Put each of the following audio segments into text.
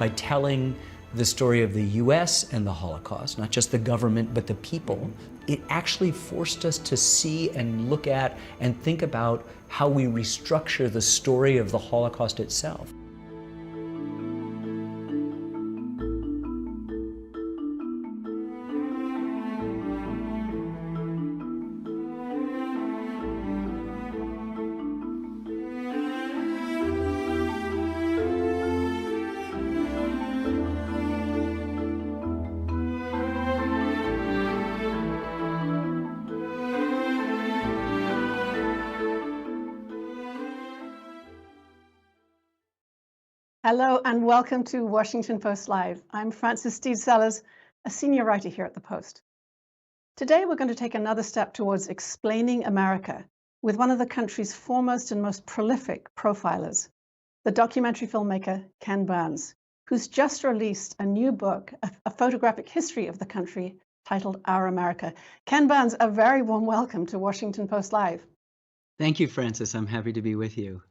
by telling the story of the US and the Holocaust, not just the government, but the people, it actually forced us to see and look at and think about how we restructure the story of the Holocaust itself. Hello and welcome to Washington Post Live. I'm Frances Stead Sellers, a senior writer here at the Post. Today we're going to take another step towards explaining America with one of the country's foremost and most prolific profilers, the documentary filmmaker Ken Burns, who's just released a new book, a photographic history of the country titled Our America. Ken Burns, a very warm welcome to Washington Post Live. Thank you, Frances. I'm happy to be with you.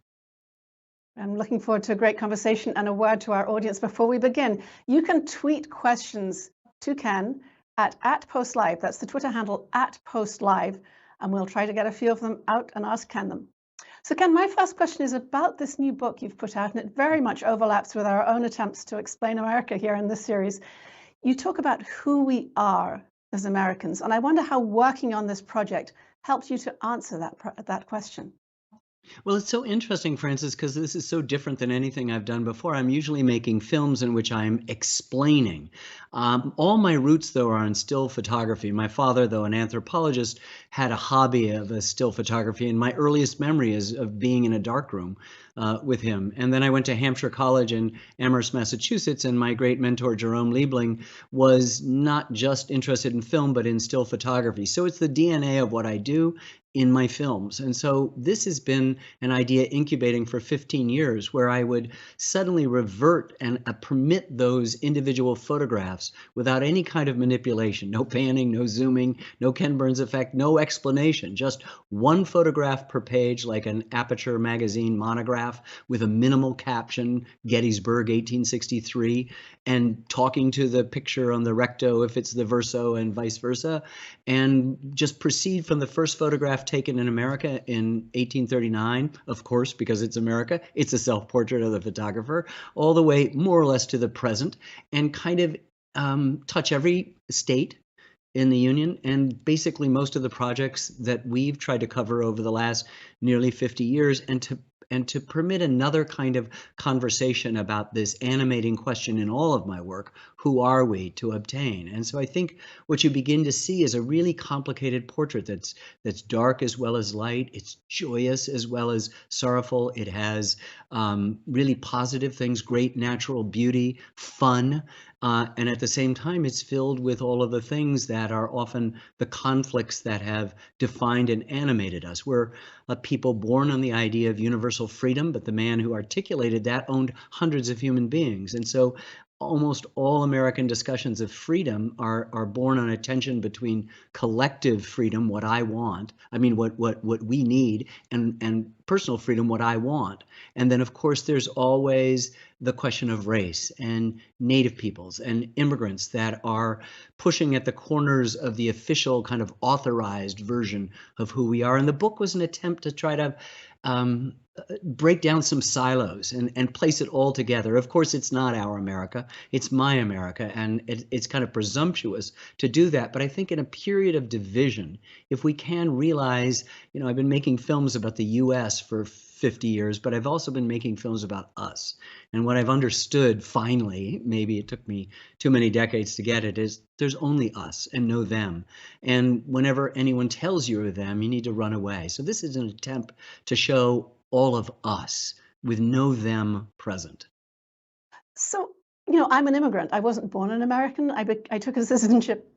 I'm looking forward to a great conversation and a word to our audience before we begin. You can tweet questions to Ken at @PostLive. That's the Twitter handle @PostLive, and we'll try to get a few of them out and ask Ken them. So Ken, my first question is about this new book you've put out, and it very much overlaps with our own attempts to explain America here in this series. You talk about who we are as Americans, and I wonder how working on this project helped you to answer that question. Well, it's so interesting, Frances, because this is so different than anything I've done before. I'm usually making films in which I'm explaining. All my roots, though, are in still photography. My father, though an anthropologist, had a hobby of a still photography, and my earliest memory is of being in a darkroom with him. And then I went to Hampshire College in Amherst, Massachusetts, and my great mentor, Jerome Liebling, was not just interested in film, but in still photography. So it's the DNA of what I do in my films. And so this has been an idea incubating for 15 years where I would suddenly revert and permit those individual photographs without any kind of manipulation, no panning, no zooming, no Ken Burns effect, no explanation, just one photograph per page like an Aperture magazine monograph with a minimal caption, Gettysburg 1863, and talking to the picture on the recto if it's the verso and vice versa, and just proceed from the first photograph taken in America in 1839, of course, because it's America, it's a self-portrait of the photographer, all the way more or less to the present, and kind of touch every state in the Union, and basically most of the projects that we've tried to cover over the last nearly 50 years, and to permit another kind of conversation about this animating question in all of my work, who are we to obtain? And so I think what you begin to see is a really complicated portrait that's dark as well as light. It's joyous as well as sorrowful. It has really positive things, great natural beauty, fun, and at the same time, it's filled with all of the things that are often the conflicts that have defined and animated us. We're a people born on the idea of universal freedom, but the man who articulated that owned hundreds of human beings. And so almost all American discussions of freedom are born on a tension between collective freedom, what I want, what we need, and personal freedom, what I want. And then, of course, there's always the question of race and Native peoples and immigrants that are pushing at the corners of the official kind of authorized version of who we are. And the book was an attempt to try to break down some silos and place it all together. Of course, it's not our America, it's my America, and it's kind of presumptuous to do that. But I think in a period of division, if we can realize, I've been making films about the US for 50 years, but I've also been making films about us. And what I've understood finally, maybe it took me too many decades to get it, is there's only us and no them. And whenever anyone tells you them, you need to run away. So this is an attempt to show all of us with no them present. So, I'm an immigrant. I wasn't born an American. I took a citizenship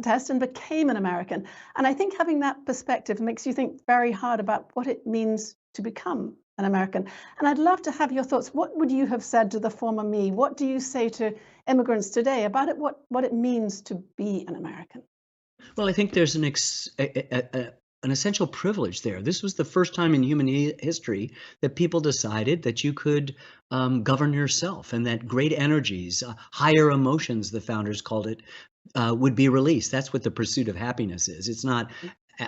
test and became an American. And I think having that perspective makes you think very hard about what it means to become an American. And I'd love to have your thoughts. What would you have said to the former me? What do you say to immigrants today about it? What it means to be an American? Well, I think there's an essential privilege there. This was the first time in human history that people decided that you could govern yourself, and that great energies, higher emotions, the founders called it, would be released. That's what the pursuit of happiness is. It's not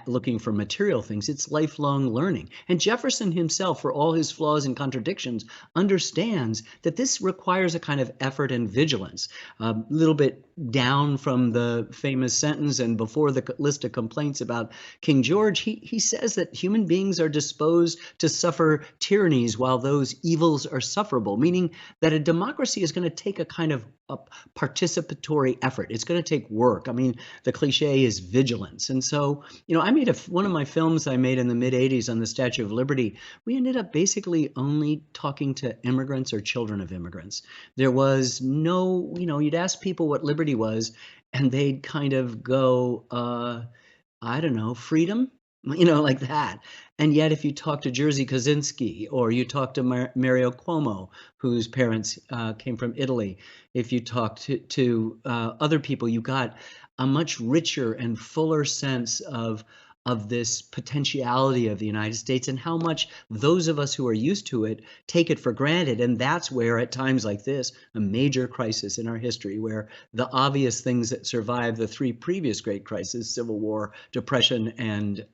looking for material things, it's lifelong learning. And Jefferson himself, for all his flaws and contradictions, understands that this requires a kind of effort and vigilance. A little bit down from the famous sentence and before the list of complaints about King George, he says that human beings are disposed to suffer tyrannies while those evils are sufferable, meaning that a democracy is going to take a kind of a participatory effort. It's going to take work. I mean, the cliche is vigilance. And so, I made one of my films I made in the mid 80s on the Statue of Liberty. We ended up basically only talking to immigrants or children of immigrants. There was no, you'd ask people what liberty was, and they'd kind of go, I don't know, freedom, like that. And yet, if you talk to Jerzy Kosinski, or you talk to Mario Cuomo, whose parents came from Italy, if you talk to other people, you got a much richer and fuller sense of this potentiality of the United States, and how much those of us who are used to it take it for granted. And that's where, at times like this, a major crisis in our history, where the obvious things that survived the three previous great crises, Civil War, Depression, and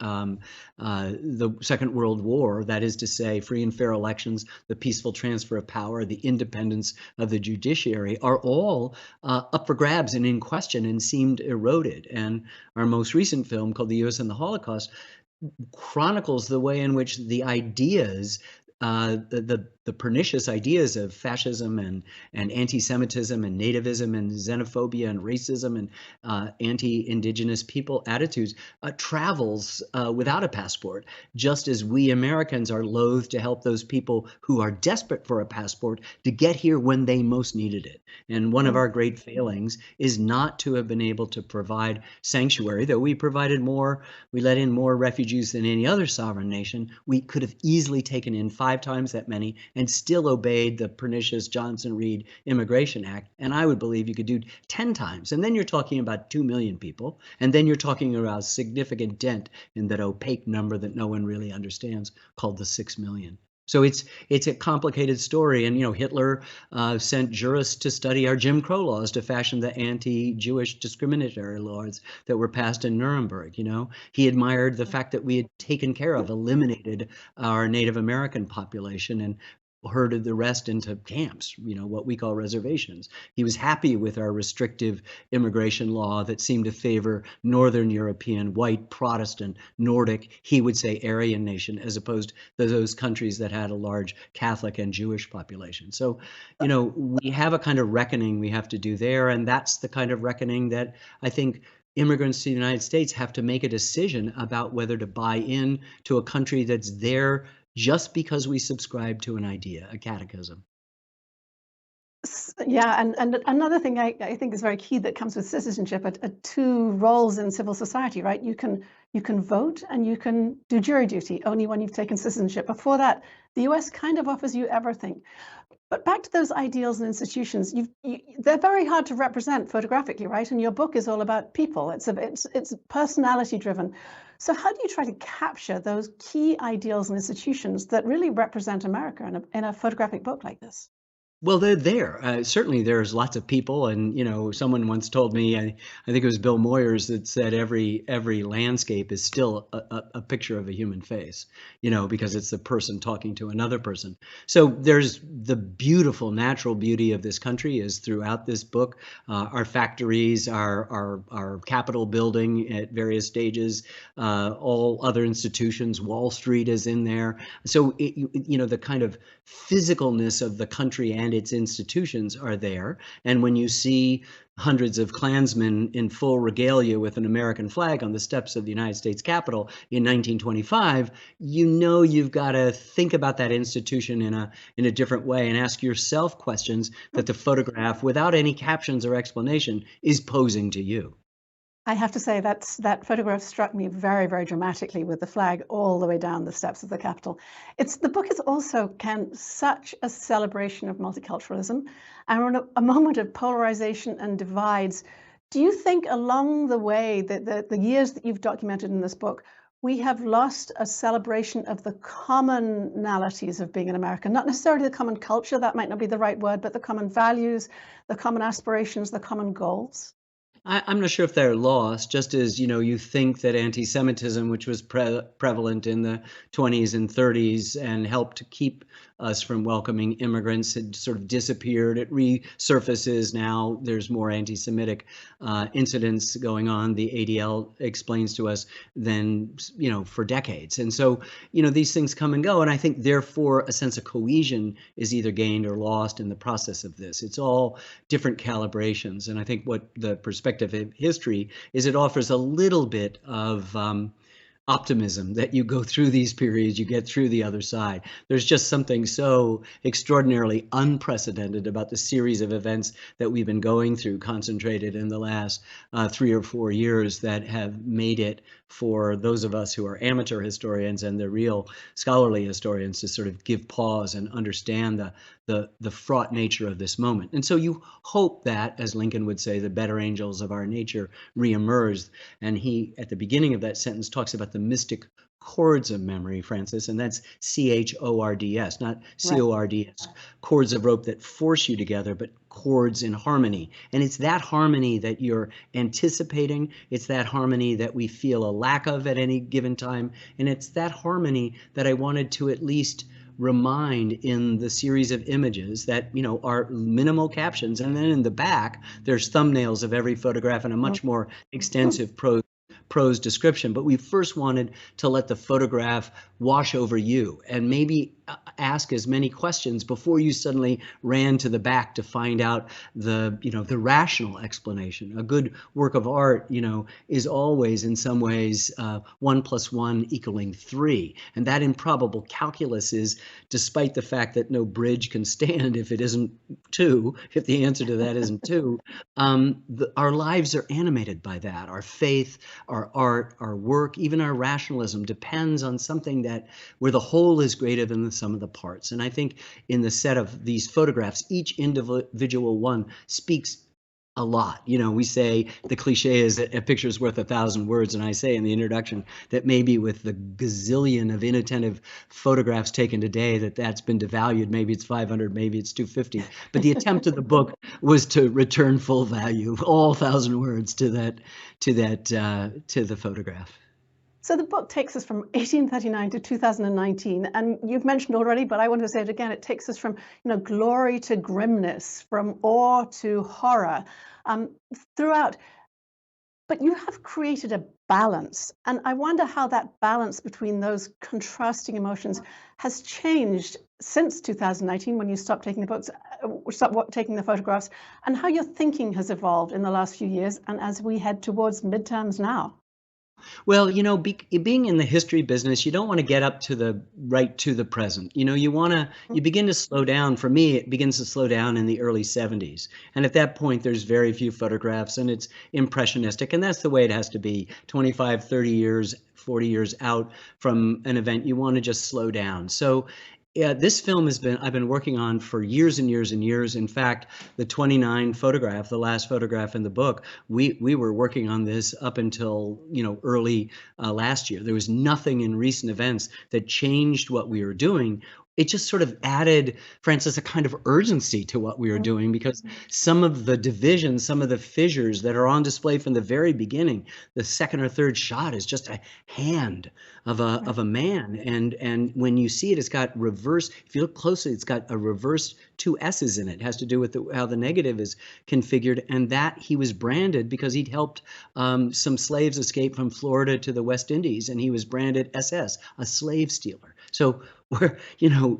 the Second World War, that is to say, free and fair elections, the peaceful transfer of power, the independence of the judiciary, are all up for grabs and in question, and seemed eroded. And our most recent film, called The U.S. and the Holocaust, chronicles the way in which the ideas, the pernicious ideas of fascism and anti-Semitism and nativism and xenophobia and racism and anti-indigenous people attitudes travels without a passport, just as we Americans are loath to help those people who are desperate for a passport to get here when they most needed it. And one of our great failings is not to have been able to provide sanctuary. Though we let in more refugees than any other sovereign nation. We could have easily taken in 5 times that many and still obeyed the pernicious Johnson-Reed Immigration Act. And I would believe you could do 10 times. And then you're talking about 2 million people. And then you're talking about a significant dent in that opaque number that no one really understands, called the 6 million. So it's a complicated story. And, Hitler sent jurists to study our Jim Crow laws to fashion the anti-Jewish discriminatory laws that were passed in Nuremberg. He admired the fact that we had taken care of, eliminated our Native American population, and herded the rest into camps, what we call reservations. He was happy with our restrictive immigration law that seemed to favor Northern European, white, Protestant, Nordic, he would say Aryan nation, as opposed to those countries that had a large Catholic and Jewish population. So, we have a kind of reckoning we have to do there, and that's the kind of reckoning that I think immigrants to the United States have to make a decision about whether to buy in to a country that's there just because we subscribe to an idea, a catechism. Yeah, and another thing I think is very key that comes with citizenship are 2 roles in civil society, right? You can vote and you can do jury duty only when you've taken citizenship. Before that, the US kind of offers you everything. But back to those ideals and institutions, they're very hard to represent photographically, right? And your book is all about people. It's personality driven. So how do you try to capture those key ideals and institutions that really represent America in a photographic book like this? Well, they're there. Certainly, there's lots of people, and someone once told me, I think it was Bill Moyers, that said every landscape is still a picture of a human face, because it's the person talking to another person. So there's the beautiful natural beauty of this country is throughout this book. Our factories, our Capitol building at various stages, all other institutions. Wall Street is in there. So the kind of physicalness of the country and its institutions are there. And when you see hundreds of Klansmen in full regalia with an American flag on the steps of the United States Capitol in 1925, you've got to think about that institution in a different way and ask yourself questions that the photograph, without any captions or explanation, is posing to you. I have to say that photograph struck me very, very dramatically, with the flag all the way down the steps of the Capitol. The book is also, Ken, such a celebration of multiculturalism and a moment of polarization and divides. Do you think along the way that the years that you've documented in this book we have lost a celebration of the commonalities of being an American, not necessarily the common culture, that might not be the right word, but the common values, the common aspirations, the common goals? I'm not sure if they're lost, just as, you think that anti-Semitism, which was prevalent in the 20s and 30s and helped to keep us from welcoming immigrants, had sort of disappeared. It resurfaces now. There's more anti-Semitic incidents going on, the ADL explains to us, than, for decades. And so, these things come and go. And I think, therefore, a sense of cohesion is either gained or lost in the process of this. It's all different calibrations. And I think what the perspective of history is, it offers a little bit of optimism that you go through these periods, you get through the other side. There's just something so extraordinarily unprecedented about the series of events that we've been going through, concentrated in the last 3 or 4 years, that have made it for those of us who are amateur historians and the real scholarly historians to sort of give pause and understand the fraught nature of this moment. And so you hope that, as Lincoln would say, the better angels of our nature reemerge. And he, at the beginning of that sentence, talks about the mystic chords of memory, Frances, and that's CHORDS, not CORDS, cords of rope that force you together, but chords in harmony. And it's that harmony that you're anticipating. It's that harmony that we feel a lack of at any given time. And it's that harmony that I wanted to at least remind in the series of images that, are minimal captions. And then in the back, there's thumbnails of every photograph and a much more extensive prose description. But we first wanted to let the photograph wash over you and maybe ask as many questions before you suddenly ran to the back to find out the rational explanation. A good work of art, is always in some ways 1 + 1 = 3. And that improbable calculus is, despite the fact that no bridge can stand if it isn't 2, if the answer to that isn't 2, our lives are animated by that. Our faith, our art, our work, even our rationalism depends on something where the whole is greater than the sum of the parts. And I think in the set of these photographs, each individual one speaks a lot. We say the cliche is that a picture is worth 1,000 words. And I say in the introduction that maybe with the gazillion of inattentive photographs taken today, that's been devalued. Maybe it's 500, maybe it's 250. But the attempt of the book was to return full value, all 1,000 words to the photograph. So the book takes us from 1839 to 2019, and you've mentioned already, but I want to say it again, it takes us from glory to grimness, from awe to horror, throughout. But you have created a balance, and I wonder how that balance between those contrasting emotions has changed since 2019, when you stopped taking taking the photographs, and how your thinking has evolved in the last few years, and as we head towards midterms now. Well, being in the history business, you don't want to get up to the present. You begin to slow down. For me, it begins to slow down in the early 70s. And at that point, there's very few photographs and it's impressionistic. And that's the way it has to be. 25, 30 years, 40 years out from an event, you want to just slow down. So yeah, this film I've been working on for years and years and years. In fact, the 29 photograph, the last photograph in the book, we were working on this up until, early last year. There was nothing in recent events that changed what we were doing. It just sort of added, Frances, a kind of urgency to what we were doing, because some of the divisions, some of the fissures that are on display from the very beginning, the second or third shot is just a hand of a man. And when you see it, it's got reverse, if you look closely, it's got a reversed 2 S's in it. It has to do with how the negative is configured, and that he was branded because he'd helped some slaves escape from Florida to the West Indies, and he was branded SS, a slave stealer. So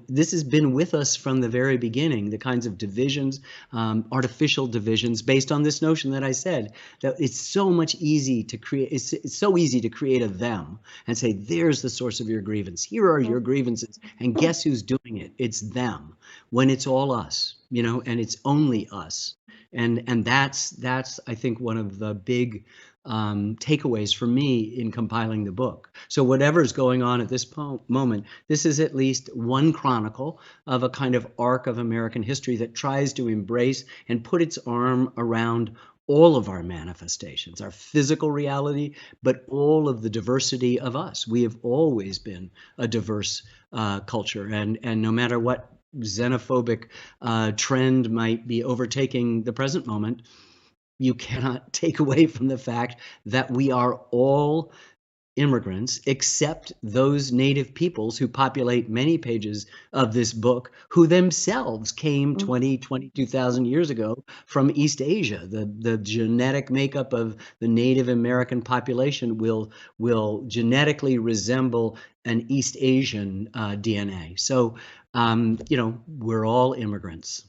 this has been with us from the very beginning, the kinds of divisions, artificial divisions based on this notion that I said, that it's so much easy to create. It's so easy to create a them and say, there's the source of your grievance. Here are your grievances. And guess who's doing it? It's them, when it's all us, and it's only us. And that's I think one of the big takeaways for me in compiling the book. So whatever's going on at this moment, this is at least one chronicle of a kind of arc of American history that tries to embrace and put its arm around all of our manifestations, our physical reality, but all of the diversity of us. We have always been a diverse culture, and no matter what xenophobic trend might be overtaking the present moment, you cannot take away from the fact that we are all immigrants, except those native peoples who populate many pages of this book, who themselves came 22,000 years ago from East Asia. The genetic makeup of the Native American population will genetically resemble an East Asian DNA. So, we're all immigrants.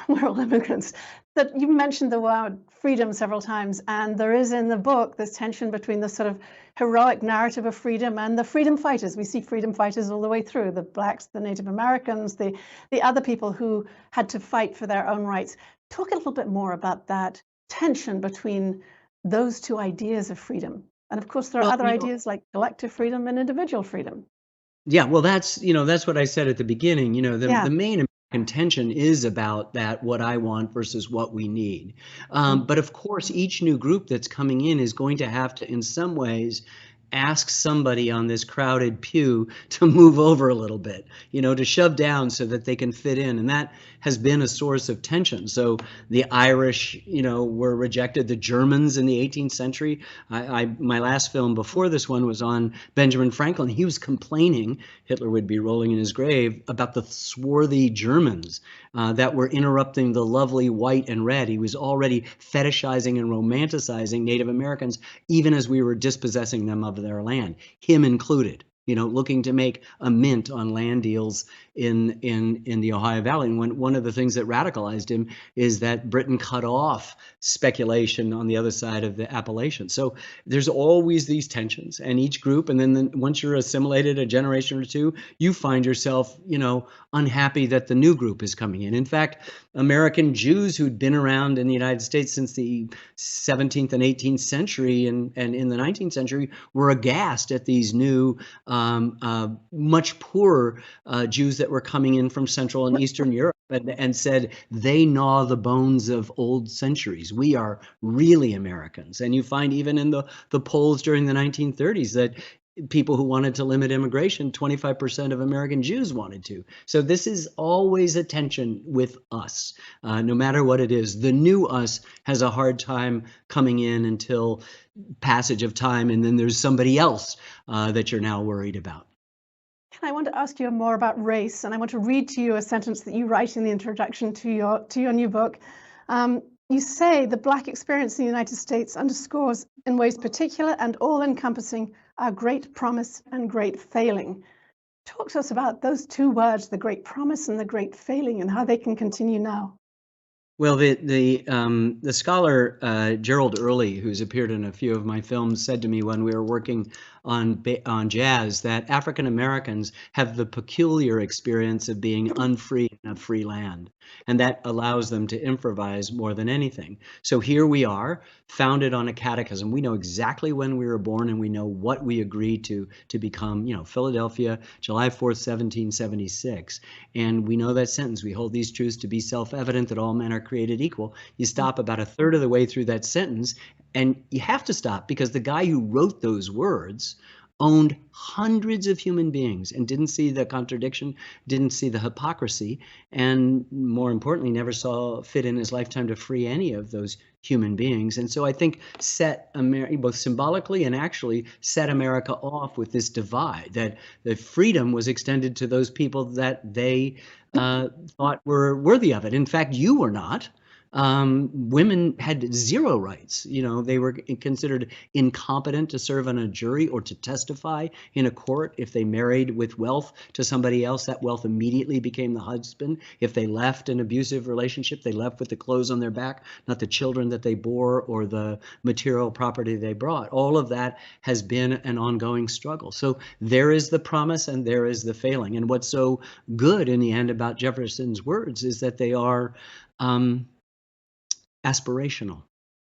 We're all immigrants. That you mentioned the word freedom several times, and there is in the book this tension between the sort of heroic narrative of freedom and the freedom fighters. We see freedom fighters all the way through, the blacks, the Native Americans, the other people who had to fight for their own rights. Talk a little bit more about that tension between those two ideas of freedom. And of course, there are other ideas like collective freedom and individual freedom. Yeah, well, that's what I said at the beginning. Yeah. The main contention is about that, what I want versus what we need. But of course, each new group that's coming in is going to have to, in some ways, ask somebody on this crowded pew to move over a little bit, to shove down so that they can fit in. And that has been a source of tension. So the Irish, were rejected. The Germans in the 18th century. My last film before this one was on Benjamin Franklin. He was complaining, Hitler would be rolling in his grave, about the swarthy Germans that were interrupting the lovely white and red. He was already fetishizing and romanticizing Native Americans, even as we were dispossessing them of their land, him included, looking to make a mint on land deals in the Ohio Valley. And one of the things that radicalized him is that Britain cut off speculation on the other side of the Appalachian. So there's always these tensions, and each group, and then once you're assimilated a generation or two, you find yourself, unhappy that the new group is coming in. In fact, American Jews who'd been around in the United States since the 17th and 18th century and in the 19th century were aghast at these new, much poorer Jews that were coming in from Central and Eastern Europe, and said they gnaw the bones of old centuries. We are really Americans. And you find even in the polls during the 1930s that people who wanted to limit immigration, 25% of American Jews wanted to. So this is always a tension with us, no matter what it is. The new us has a hard time coming in until passage of time, and then there's somebody else that you're now worried about. I want to ask you more about race, and I want to read to you a sentence that you write in the introduction to your new book. You say the Black experience in the United States underscores in ways particular and all-encompassing our great promise and great failing. Talk to us about those two words, the great promise and the great failing, and how they can continue now. Well, the scholar Gerald Early, who's appeared in a few of my films, said to me when we were working on jazz that African Americans have the peculiar experience of being unfree in a free land, and that allows them to improvise more than anything. So here we are, founded on a catechism. We know exactly when we were born, and we know what we agreed to become. Philadelphia, July 4th, 1776, and we know that sentence. We hold these truths to be self-evident that all men are created equal. You stop about a third of the way through that sentence, and you have to stop because the guy who wrote those words owned hundreds of human beings and didn't see the contradiction, didn't see the hypocrisy, and more importantly, never saw fit in his lifetime to free any of those human beings. And so I think set America, both symbolically and actually set America off with this divide, that the freedom was extended to those people that they thought were worthy of it. In fact, you were not. Women had zero rights. They were considered incompetent to serve on a jury or to testify in a court. If they married with wealth to somebody else, that wealth immediately became the husband. If they left an abusive relationship, they left with the clothes on their back, not the children that they bore or the material property they brought. All of that has been an ongoing struggle. So there is the promise and there is the failing. And what's so good in the end about Jefferson's words is that they are aspirational,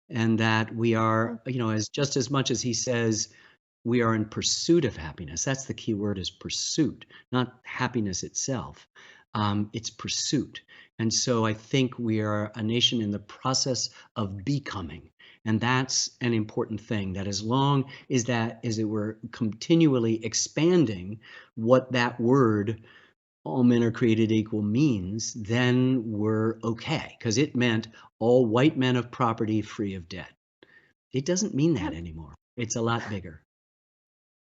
and that we are, as just as much as he says we are in pursuit of happiness. That's the key word, is pursuit, not happiness itself. it's pursuit. And so I think we are a nation in the process of becoming. And that's an important thing, that as long as we're continually expanding what that word, all men are created equal, means, then we're okay. Because it meant all white men of property free of debt. It doesn't mean that anymore. It's a lot bigger.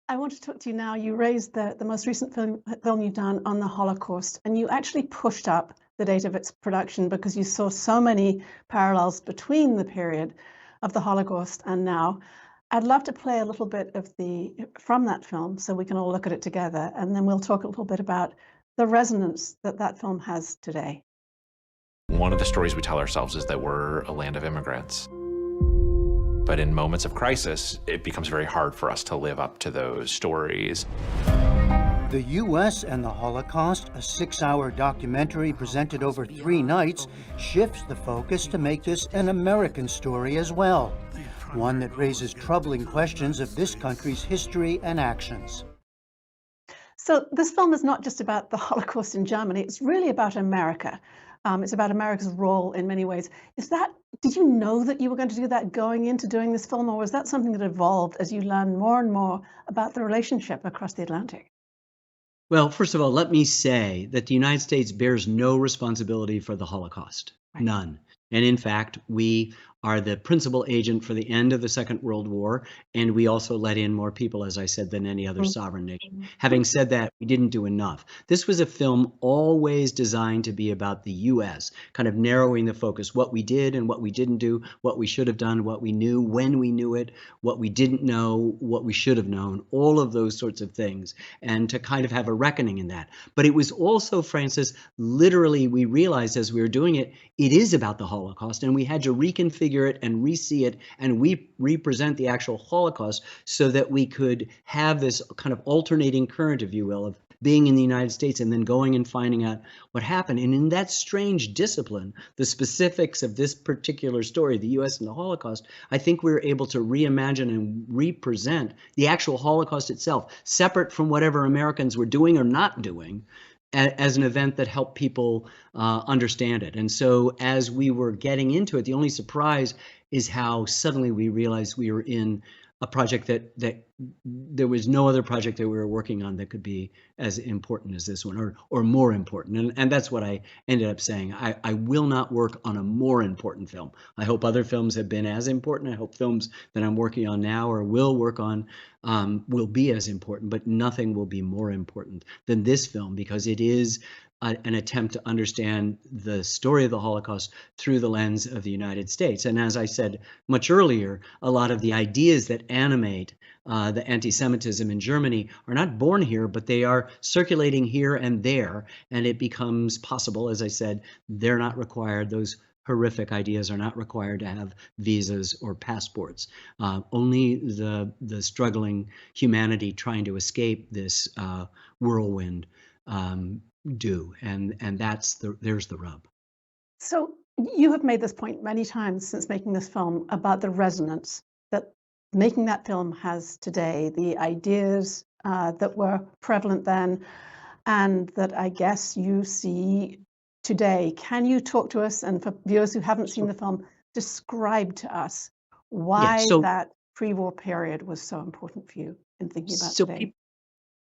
I want to talk to you now. You raised the most recent film you've done on the Holocaust, and you actually pushed up the date of its production because you saw so many parallels between the period of the Holocaust and now. I'd love to play a little bit from that film so we can all look at it together, and then we'll talk a little bit about the resonance that film has today. One of the stories we tell ourselves is that we're a land of immigrants. But in moments of crisis, it becomes very hard for us to live up to those stories. The U.S. and the Holocaust, a 6-hour documentary presented over 3 nights, shifts the focus to make this an American story as well, one that raises troubling questions of this country's history and actions. So this film is not just about the Holocaust in Germany, it's really about America. It's about America's role in many ways. Did you know that you were going to do that going into doing this film, or was that something that evolved as you learned more and more about the relationship across the Atlantic? Well, first of all, let me say that the United States bears no responsibility for the Holocaust. Right. None. And in fact, we are the principal agent for the end of the Second World War, and we also let in more people, as I said, than any other sovereign nation. Having said that, we didn't do enough. This was a film always designed to be about the U.S., kind of narrowing the focus, what we did and what we didn't do, what we should have done, what we knew, when we knew it, what we didn't know, what we should have known, all of those sorts of things, and to kind of have a reckoning in that. But it was also, Frances, literally, we realized as we were doing it, it is about the Holocaust, and we had to reconfigure it and re-see it and we represent the actual Holocaust so that we could have this kind of alternating current, if you will, of being in the United States and then going and finding out what happened. And in that strange discipline, the specifics of this particular story, the U.S. and the Holocaust, I think we were able to reimagine and represent the actual Holocaust itself, separate from whatever Americans were doing or not doing, as an event that helped people understand it. And so as we were getting into it, the only surprise is how suddenly we realized we were in a project that there was no other project that we were working on that could be as important as this one, or more important. And that's what I ended up saying. I will not work on a more important film. I hope other films have been as important. I hope films that I'm working on now or will work on will be as important, but nothing will be more important than this film because it is an attempt to understand the story of the Holocaust through the lens of the United States. And as I said much earlier, a lot of the ideas that animate the anti-Semitism in Germany are not born here, but they are circulating here and there. And it becomes possible, as I said, they're not required. Those horrific ideas are not required to have visas or passports. Only the struggling humanity trying to escape this whirlwind do, and there's the rub. So you have made this point many times since making this film about the resonance that making that film has today, the ideas that were prevalent then, and that I guess you see today. Can you talk to us, and for viewers who haven't seen the film, describe to us why that pre-war period was so important for you in thinking about today?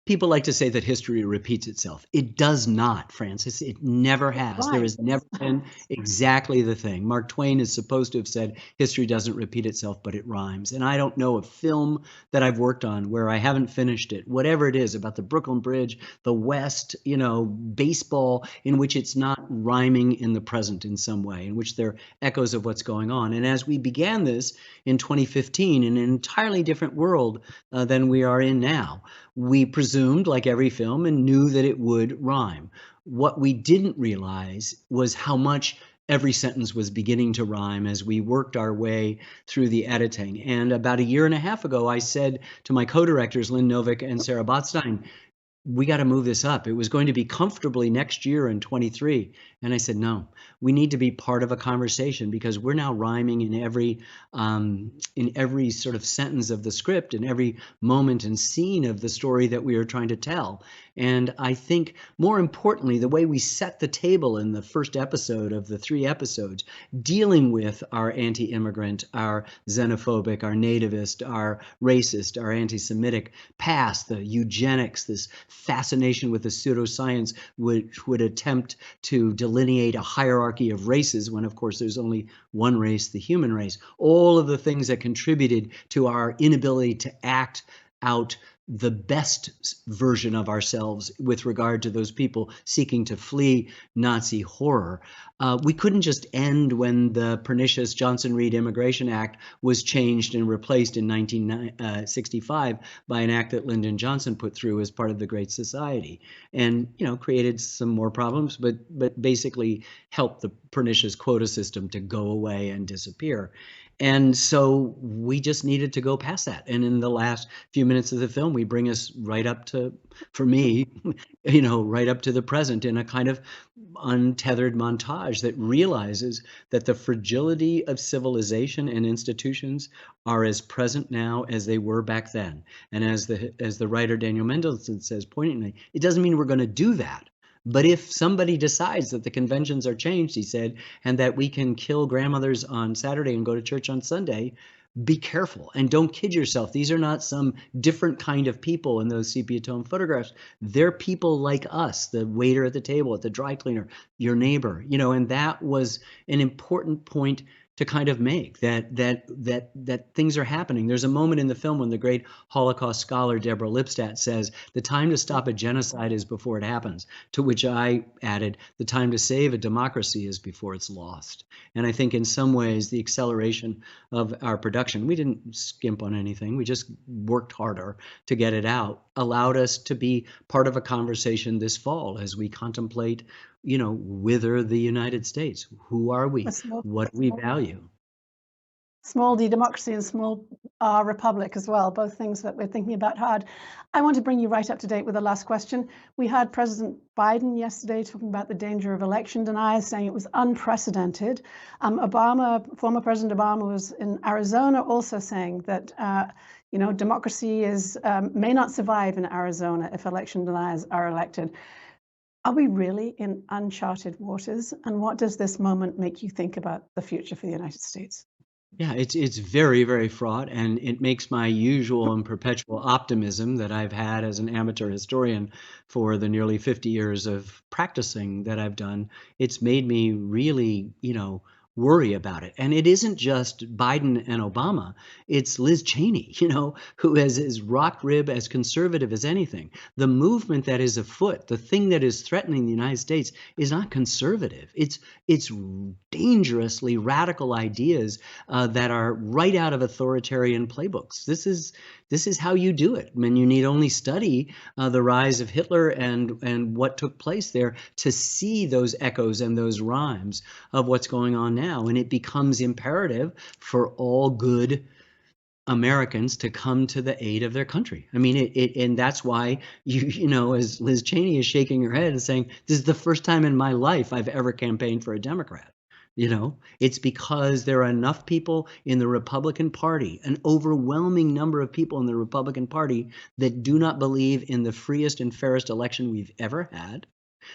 People like to say that history repeats itself. It does not, Frances. It never has. Right. There has never been exactly the thing. Mark Twain is supposed to have said, history doesn't repeat itself, but it rhymes. And I don't know a film that I've worked on where I haven't finished it, whatever it is, about the Brooklyn Bridge, the West, baseball, in which it's not rhyming in the present in some way, in which there are echoes of what's going on. And as we began this in 2015 in an entirely different world than we are in now, we presumed, like every film, and knew that it would rhyme. What we didn't realize was how much every sentence was beginning to rhyme as we worked our way through the editing. And about a year and a half ago, I said to my co-directors, Lynn Novick and Sarah Botstein, we got to move this up. It was going to be comfortably next year in 23. And I said, no, we need to be part of a conversation, because we're now rhyming in every sort of sentence of the script, in every moment and scene of the story that we are trying to tell. And I think more importantly, the way we set the table in the first episode of the 3 episodes, dealing with our anti-immigrant, our xenophobic, our nativist, our racist, our anti-Semitic past, the eugenics, this fascination with the pseudoscience which would attempt to delineate a hierarchy of races when, of course, there's only one race, the human race. All of the things that contributed to our inability to act out the best version of ourselves with regard to those people seeking to flee Nazi horror. We couldn't just end when the pernicious Johnson-Reed Immigration Act was changed and replaced in 1965 by an act that Lyndon Johnson put through as part of the Great Society, and created some more problems, but basically helped the pernicious quota system to go away and disappear. And so we just needed to go past that. And in the last few minutes of the film, we bring us right up to, for me, right up to the present in a kind of untethered montage that realizes that the fragility of civilization and institutions are as present now as they were back then. And as the writer Daniel Mendelsohn says poignantly, it doesn't mean we're going to do that. But if somebody decides that the conventions are changed, he said, and that we can kill grandmothers on Saturday and go to church on Sunday, be careful and don't kid yourself. These are not some different kind of people in those sepia tone photographs. They're people like us, the waiter at the table, at the dry cleaner, your neighbor, and that was an important point to kind of make, that things are happening. There's a moment in the film when the great Holocaust scholar Deborah Lipstadt says, the time to stop a genocide is before it happens, to which I added, the time to save a democracy is before it's lost. And I think in some ways the acceleration of our production, we didn't skimp on anything, we just worked harder to get it out, allowed us to be part of a conversation this fall as we contemplate whither the United States. Who are we? What do we value? Small d democracy and small r republic as well, both things that we're thinking about hard. I want to bring you right up to date with the last question. We had President Biden yesterday talking about the danger of election deniers, saying it was unprecedented. Former President Obama was in Arizona also saying that democracy may not survive in Arizona if election deniers are elected. Are we really in uncharted waters? And what does this moment make you think about the future for the United States? Yeah, it's very, very fraught, and it makes my usual and perpetual optimism that I've had as an amateur historian for the nearly 50 years of practicing that I've done. It's made me really, worry about it. And it isn't just Biden and Obama, it's Liz Cheney, who is as rock rib, as conservative as anything. The movement that is afoot, the thing that is threatening the United States is not conservative. It's dangerously radical ideas that are right out of authoritarian playbooks. This is how you do it. I mean, you need only study the rise of Hitler and what took place there to see those echoes and those rhymes of what's going on now. And it becomes imperative for all good Americans to come to the aid of their country. I mean, and that's why as Liz Cheney is shaking her head and saying, this is the first time in my life I've ever campaigned for a Democrat. It's because there are enough people in the Republican Party, an overwhelming number of people in the Republican Party that do not believe in the freest and fairest election we've ever had,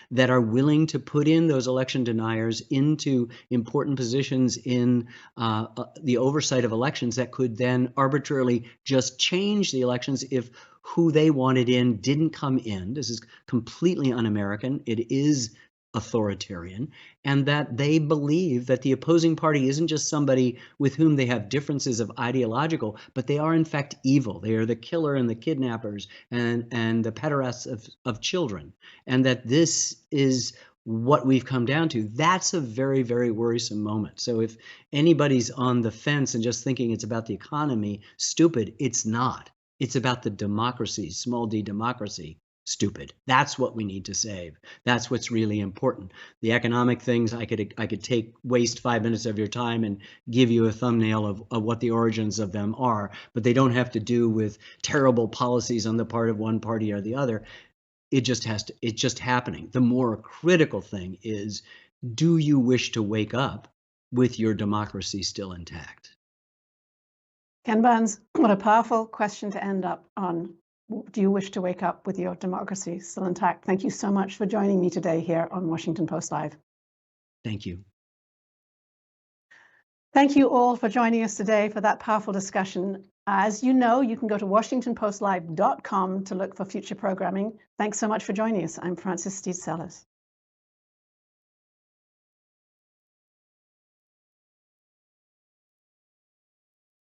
that are willing to put in those election deniers into important positions in the oversight of elections that could then arbitrarily just change the elections if who they wanted in didn't come in. This is completely un-American. It is authoritarian, and that they believe that the opposing party isn't just somebody with whom they have differences of ideological, but they are in fact evil. They are the killer and the kidnappers and the pederasts of children, and that this is what we've come down to. That's a very, very worrisome moment. So if anybody's on the fence and just thinking it's about the economy, stupid, it's not. It's about the democracy, small d democracy. Stupid. That's what we need to save. That's what's really important. The economic things, I could waste 5 minutes of your time and give you a thumbnail of what the origins of them are, but they don't have to do with terrible policies on the part of one party or the other. it's just happening. The more critical thing is, do you wish to wake up with your democracy still intact? Ken Burns, what a powerful question to end up on. Do you wish to wake up with your democracy still intact? Thank you so much for joining me today here on Washington Post Live. Thank you. Thank you all for joining us today for that powerful discussion. As you know, you can go to WashingtonPostLive.com to look for future programming. Thanks so much for joining us. I'm Frances Stead Sellers.